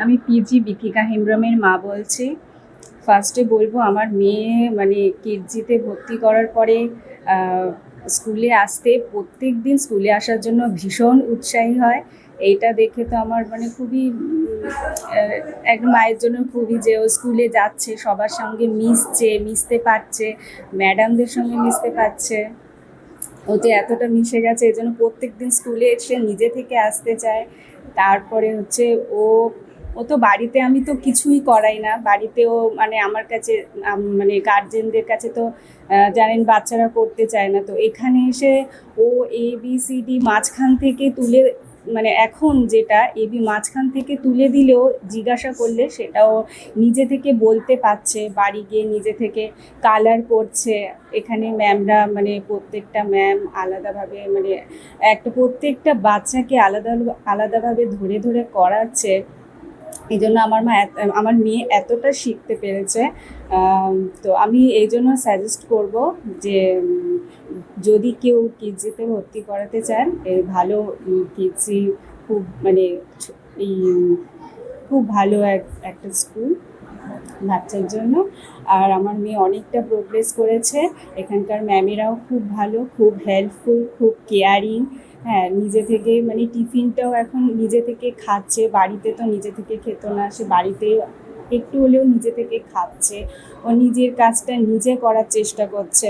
আমি পিজি বিথিকা হেমব্রমের মা বলছি। ফার্স্টে বলবো, আমার মেয়ে মানে কিডজিতে ভর্তি করার পরে স্কুলে আসতে প্রত্যেক দিন স্কুলে আসার জন্য ভীষণ উৎসাহী হয়। এইটা দেখে তো আমার মানে খুবই এক মায়ের জন্য খুবই, যে ও স্কুলে যাচ্ছে, সবার সঙ্গে মিশতে পারছে, ম্যাডামদের সঙ্গে মিশতে পারছে, ও যে এতটা মিশে গেছে, এই জন্য প্রত্যেক দিন স্কুলে এসে নিজে থেকে আসতে চায়। তারপরে হচ্ছে ও ও তো বাড়িতে, আমি তো কিছুই করাই না বাড়িতেও, মানে আমার কাছে মানে গার্জেনদের কাছে তো জানেন বাচ্চারা করতে চায় না, তো এখানে এসে ও ABCD মাঝখান থেকে তুলে, মানে এখন যেটা এবি মাঝখান থেকে তুলে দিলেও জিজ্ঞাসা করলে সেটাও নিজে থেকে বলতে পারছে, বাড়ি গিয়ে নিজে থেকে কালার করছে। এখানে ম্যামরা মানে প্রত্যেকটা ম্যাম আলাদাভাবে, মানে প্রত্যেকটা বাচ্চাকে আলাদাভাবে ধরে ধরে করাচ্ছে। এই জন্য আমার মেয়ে এতটা শিখতে পেরেছে। তো আমি এই জন্য সাজেস্ট করব যে যদি কেউ কিডজিতে ভর্তি করাতে চান, ভালো কিডজি খুব মানে এই খুব ভালো একটা স্কুল বাচ্চার জন্য। আর আমার মেয়ে অনেকটা প্রোগ্রেস করেছে। এখানকার ম্যামেরাও খুব ভালো, খুব হেল্পফুল, খুব কেয়ারিং। হ্যাঁ, নিজে থেকে মানে টিফিনটাও এখন নিজে থেকে খাচ্ছে, বাড়িতে তো নিজে থেকে খেত না, সে বাড়িতে একটু হলেও নিজে থেকে খাচ্ছে, ও নিজের কাজটা নিজে করার চেষ্টা করছে।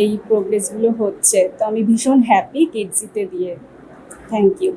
এই প্রোগ্রেসগুলো হচ্ছে, তো আমি ভীষণ হ্যাপি কিডজিতে দিয়ে। Thank you.